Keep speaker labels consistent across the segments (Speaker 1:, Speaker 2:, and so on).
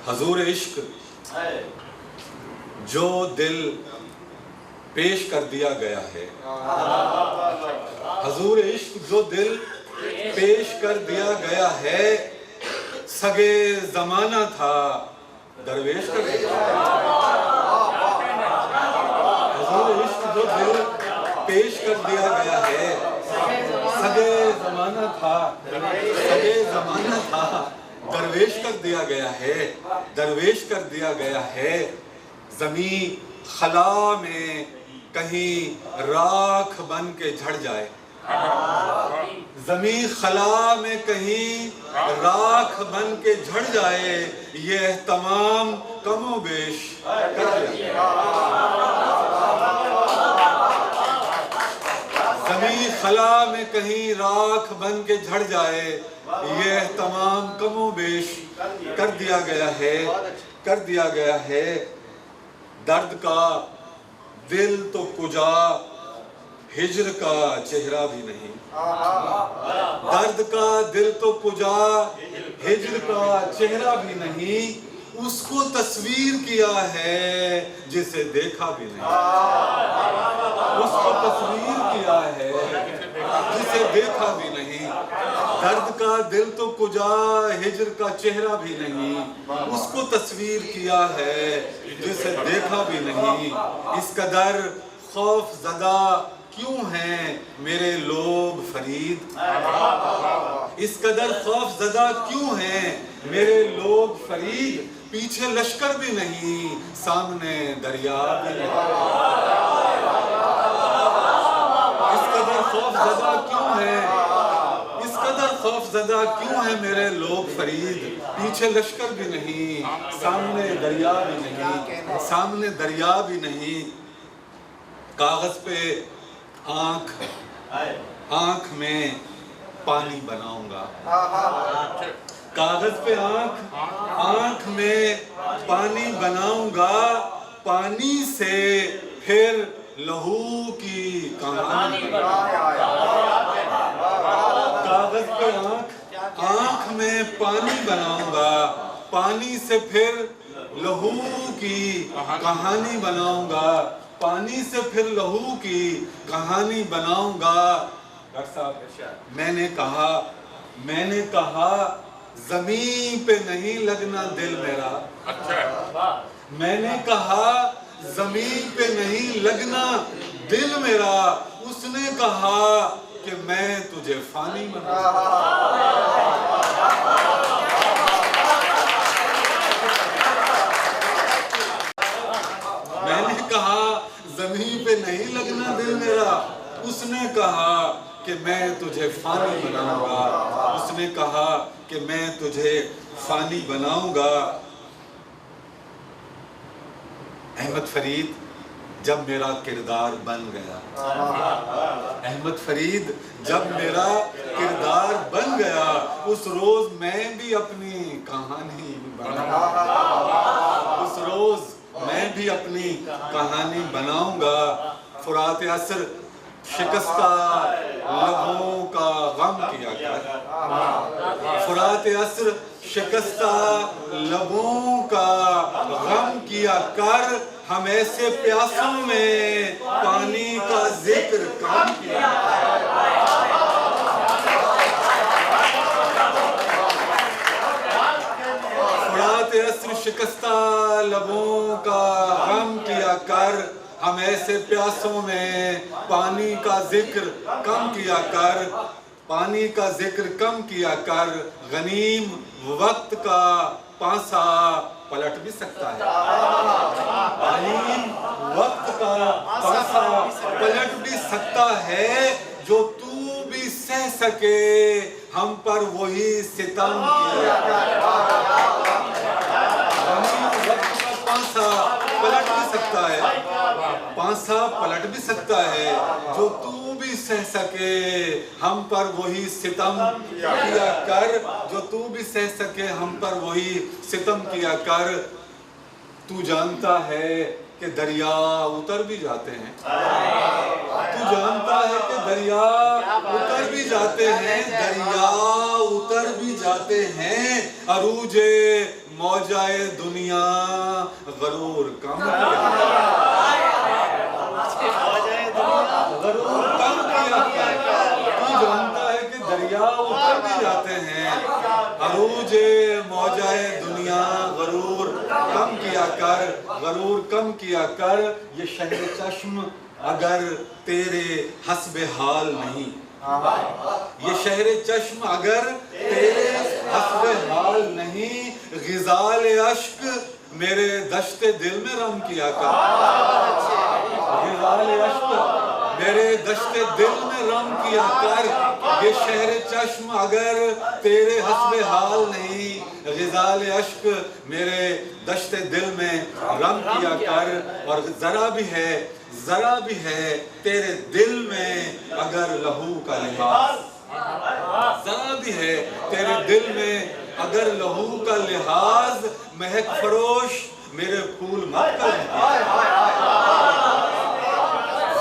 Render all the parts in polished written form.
Speaker 1: حضور عشق جو دل پیش کر دیا گیا ہے، حضور عشق جو دل پیش کر دیا گیا ہے، سگے زمانہ تھا درویش کر دیا حضور عشق جو دل پیش کر دیا گیا ہے، سگے زمانہ تھا درویش کر دیا گیا ہے، درویش کر دیا گیا ہے۔ زمین خلا میں کہیں راکھ بن کے جھڑ جائے، زمین خلا میں کہیں راکھ بن کے جھڑ جائے، یہ اہتمام کم و بیش کر دیا۔ زمین خلا میں کہیں راکھ بن کے جھڑ جائے، یہ اہتمام کم و بیش کر دیا گیا ہے۔ درد کا دل تو کجا، ہجر کا چہرہ بھی نہیں، درد کا دل تو کجا، ہجر کا چہرہ بھی نہیں، اس کو تصویر کیا ہے جسے دیکھا بھی نہیں، اس کو تصویر کیا ہے جسے دیکھا بھی نہیں۔ درد کا دل تو کجا، ہجر کا چہرہ بھی نہیں، اس کو تصویر کیا ہے جسے دیکھا بھی نہیں۔ اس قدر خوف زدہ کیوں ہیں میرے لوگ فرید، اس قدر خوف زدہ کیوں ہیں میرے لوگ فرید، پیچھے لشکر بھی نہیں، سامنے دریا بھی نہیں۔ اس قدر خوف زدہ کیوں ہیں، اس قدر خوف زدہ کیوں ہیں میرے لوگ فرید، پیچھے لشکر بھی نہیں، سامنے دریا بھی نہیں، سامنے دریا بھی نہیں۔ کاغذ پہ آنکھ میں پانی بناؤں گا، کاغذ پہ آنکھ میں پانی بناؤں گا، پانی سے پھر لہو کی کہانی کاغذ پہ آنکھ میں پانی بناؤں گا، پانی سے پھر لہو کی کہانی بناؤں گا، پانی سے پھر لہو کی کہانی بناؤں گا۔ ڈاکٹر صاحب میں نے کہا زمین پہ نہیں لگنا دل میرا، میں نے کہا زمین پہ نہیں لگنا دل میرا، اس نے کہا کہ میں تجھے فانی بناؤں گا۔ میں نے کہا زمین پہ نہیں لگنا دل میرا، اس نے کہا کہ میں تجھے فانی بناؤں گا، اس نے کہا کہ میں تجھے فانی بناؤں گا۔ احمد فرید جب میرا کردار بن گیا، احمد فرید جب میرا کردار بن گیا، اس روز میں بھی اپنی کہانی بناؤں، اس روز میں بھی اپنی کہانی بناؤں گا۔ فرات عصر شکستہ لبوں کا غم کیا کر، فرات عصر شکستہ لبوں کا غم کیا کر، ہم ایسے پیاسوں میں پانی کا ذکر کم کیا فرات عصر شکستہ لبوں کا غم کیا کر، ہم ایسے پیاسوں میں پانی کا ذکر کم کیا کر، پانی کا ذکر کم کیا کر۔ غنیم وقت کا پانسا پلٹ بھی سکتا ہے، غنیم وقت کا پانسا پلٹ بھی سکتا ہے، جو تو بھی سہ سکے ہم پر وہی ستم کیا غنیم وقت کا پانسا پلٹ بھی سکتا ہے، پانسا پلٹ بھی سکتا ہے، جو تو بھی سہ سکے ہم پر وہی ستم کیا کر، جو تو بھی سہ سکے ہم پر وہی ستم کیا کر۔ تو جانتا ہے کہ دریا اتر بھی جاتے ہیں؟ تو جانتا ہے کہ دریا اتر بھی جاتے ہیں، دریا اتر بھی جاتے ہیں، عروج موجائے دنیا غرور کم غرور کم کیا کر۔ تو جانتا ہے کہ دریا اتر بھی جاتے ہیں، عروج موجائے دنیا غرور کم کیا کر، غرور کم کیا کر۔ یہ شہر چشم اگر تیرے حسب حال نہیں، یہ شہر چشم اگر تیرے حسب حال نہیں، غزال اشک میرے دشت دل میں رم کیا کر، غزال اشک میرے دشت دل میں رم کیا کر۔ یہ شہر چشم اگر تیرے حسب حال نہیں، غزال اشک میرے دشت دل میں رم کیا کر۔ اور ذرا بھی ہے تیرے دل میں اگر لہو کا لحاظ، ذرا بھی ہے تیرے دل میں اگر لہو کا لحاظ، مہک فروش میرے پھول مت کر۔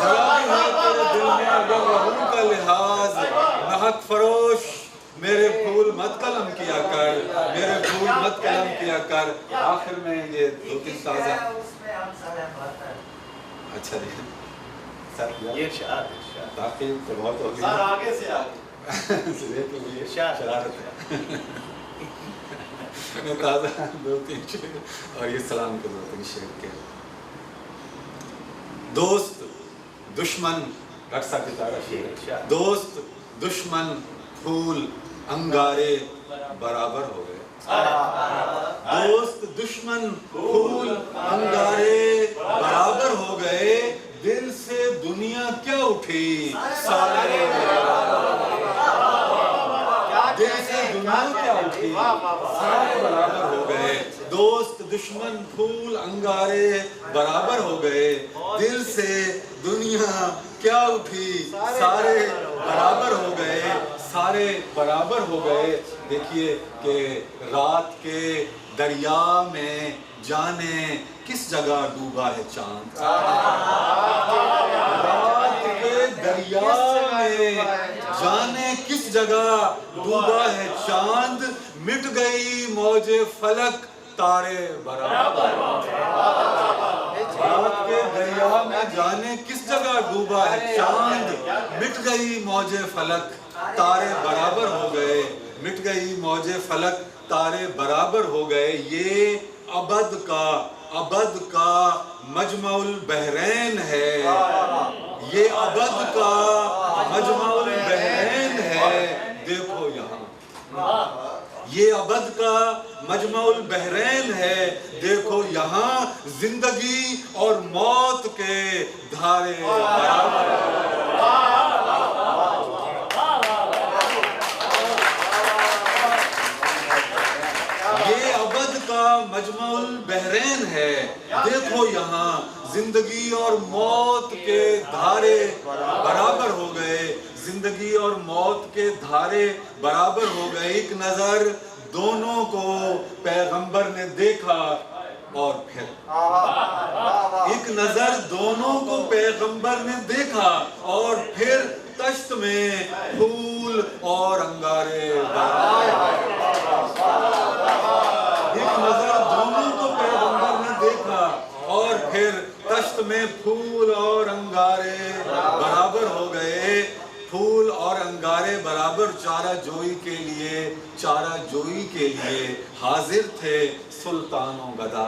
Speaker 1: ذرا بھی ہے تیرے دل میں اگر لہو کا لحاظ، مہک فروش میرے پھول مت قلم کیا کر، میرے پھول مت قلم کیا کر۔ آخر میں یہ دو تین تازہ اچھا دیکھیں یہ تاخیر تو بہت ہوگی، سر آگے سے آگے شرارت ہے۔ میں تازہ دو تین شعر اور یہ سلام کے دو تین شعر کے۔ دوست دشمن رقصہ کی طرح، دوست دشمن پھول انگارے برابر ہو گئے، دوست دشمن پھول انگارے برابر ہو گئے، دل سے دنیا کیا اٹھی سارے، دل سے دنیا کیا اٹھی سارے برابر ہو گئے، دوست دشمن پھول انگارے برابر ہو گئے، دل سے دنیا کیا اٹھی سارے برابر ہو گئے، سارے برابر ہو گئے۔ دیکھیے کہ رات کے دریا میں جانے کس جگہ ڈوبا ہے چاند، رات کے دریا میں جانے کس جگہ ڈوبا ہے چاند، مٹ گئی موج فلک تارے برابر، رات کے دریا میں جانے کس جگہ ڈوبا ہے چاند، مٹ گئی موج فلک تارے برابر ہو گئے، مٹ گئی موج فلک تارے برابر ہو گئے۔ یہ ابد کا مجمع البحرین ہے، یہ ابد کا مجمع البحرین ہے، دیکھو یہاں، یہ ابد کا مجمع البحرین ہے، دیکھو یہاں زندگی اور موت کے دھارے برابر ہیں۔ یہ ابد کا مجمع البحرین ہے، دیکھو یہاں زندگی اور موت کے دھارے برابر ہو گئے، زندگی اور موت کے دھارے برابر ہو گئے۔ ایک نظر دونوں کو پیغمبر نے دیکھا اور پھر، ایک نظر دونوں کو پیغمبر نے دیکھا اور پھر تشت میں پھول اور انگارے برابر، ایک نظر دونوں کو پیغمبر نے دیکھا اور پھر تشت میں پھول اور انگارے برابر ہو گئے، پھول اور انگارے برابر۔ چارہ جوئی کے لیے حاضر تھے سلطان و گدا،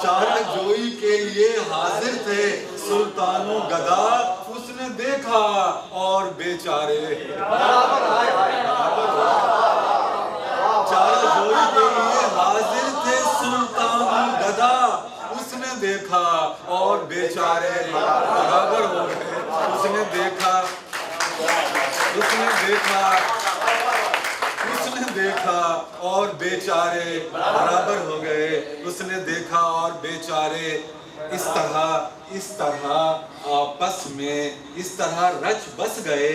Speaker 1: چارہ جوئی کے لیے حاضر تھے سلطان و گدا، اس نے دیکھا اور بیچارے چارہ جوئی کے لیے حاضر تھے سلطان و گدا، اس نے دیکھا اور بیچارے برابر ہو گئے، اس نے دیکھا اور بیچارے برابر ہو گئے، اس نے دیکھا اور بیچارے اس طرح آپس میں اس طرح رچ بس گئے،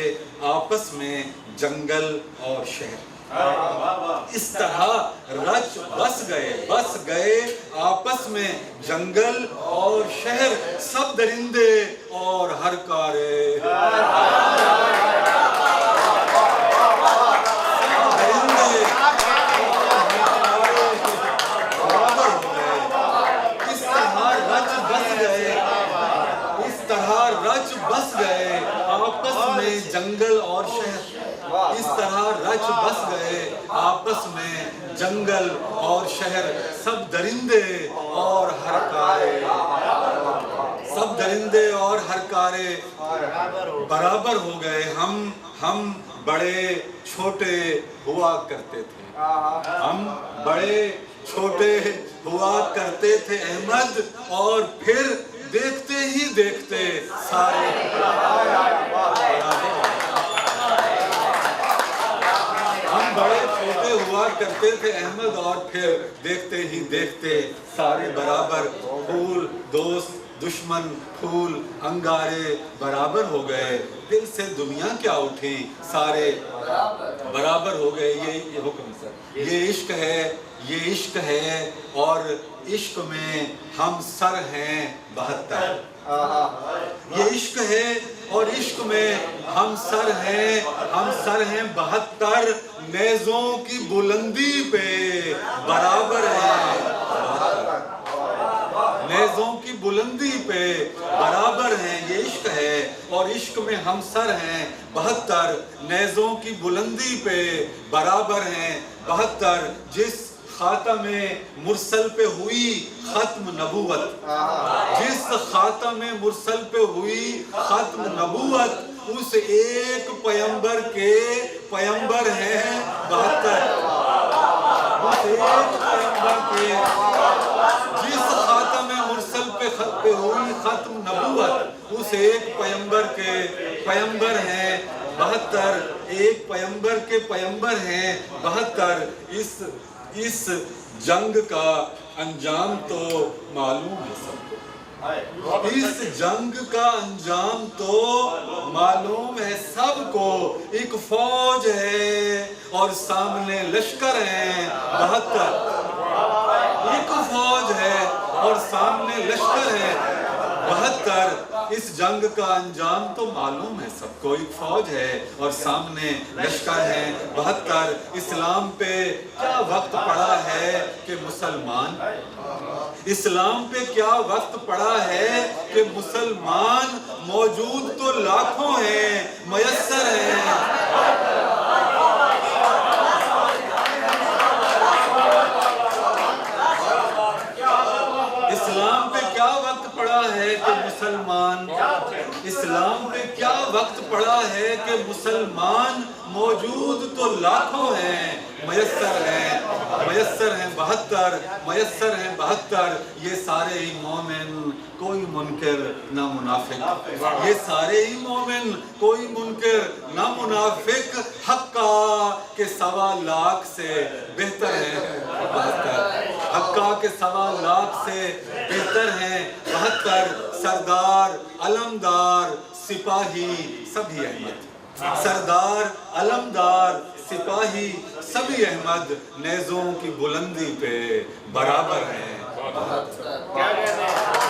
Speaker 1: آپس میں جنگل اور شہر، اس طرح رچ بس گئے آپس میں جنگل اور شہر، سب درندے اور ہر کارے، بس گئے آپس میں جنگل اور شہر، اس طرح رچ بس گئے آپس میں جنگل اور شہر، سب درندے اور ہر کارے، سب درندے اور ہر کارے برابر ہو گئے، ہم بڑے چھوٹے ہوا کرتے تھے، ہم بڑے چھوٹے ہوا کرتے تھے احمد، اور پھر دیکھتے ہی دیکھتے سارے ہم بڑے چھوٹے ہوا کرتے تھے احمد، اور پھر دیکھتے ہی دیکھتے سارے برابر، پھول دوست دشمن پھول انگارے برابر ہو گئے، دل سے دنیا کیا اٹھی سارے برابر ہو گئے۔ یہ حکم سر، یہ عشق ہے اور عشق میں ہم سر ہیں 72، یہ عشق ہے اور عشق میں ہم سر ہیں 72، نیزوں کی بلندی پہ برابر ہیں، نیزوں کی بلندی پہ برابر ہیں، یہ عشق ہے اور عشق میں ہم سر ہیں 72، نیزوں کی بلندی پہ برابر ہیں 72، جس خاتم مرسل پہ ہوئی ختم نبوت، جس خاتم مرسل پہ ہوئی ختم نبوت، اس ایک پیمبر کے پیمبر ہیں 72، اس ایک پیمبر کے، جس خاتم مرسل پہ ہوئی ختم نبوت، اس ایک پیمبر کے پیمبر ہیں 72، ایک پیمبر کے پیمبر ہیں 72۔ اس جنگ کا انجام تو معلوم ہے سب کو، اس جنگ کا انجام تو معلوم ہے سب کو، ایک فوج ہے اور سامنے لشکر ہیں 72، ایک فوج ہے اور سامنے لشکر ہے 72، اس جنگ کا انجام تو معلوم ہے سب کو، ایک فوج ہے اور سامنے لشکر ہے 72۔ اسلام پہ کیا وقت پڑا ہے کہ مسلمان، اسلام پہ کیا وقت پڑا ہے کہ مسلمان، موجود تو لاکھوں ہیں میسر ہیں، اسلام پہ کیا وقت پڑا ہے کہ مسلمان، اسلام پہ کیا وقت پڑا ہے کہ مسلمان، موجود تو لاکھوں ہیں میسر ہیں 72، میسر ہیں 72، یہ سارے ہی مومن کوئی منکر نہ منافق، یہ سارے ہی مومن کوئی منکر نہ منافق، حقہ کے 1.25 لاکھ سے بہتر ہیں 72، حقہ کے 1.25 لاکھ سے بہتر ہیں 72، سردار علمدار سپاہی سبھی احمد، سردار علمدار سپاہی سبھی احمد، نیزوں کی بلندی پہ برابر ہیں 72۔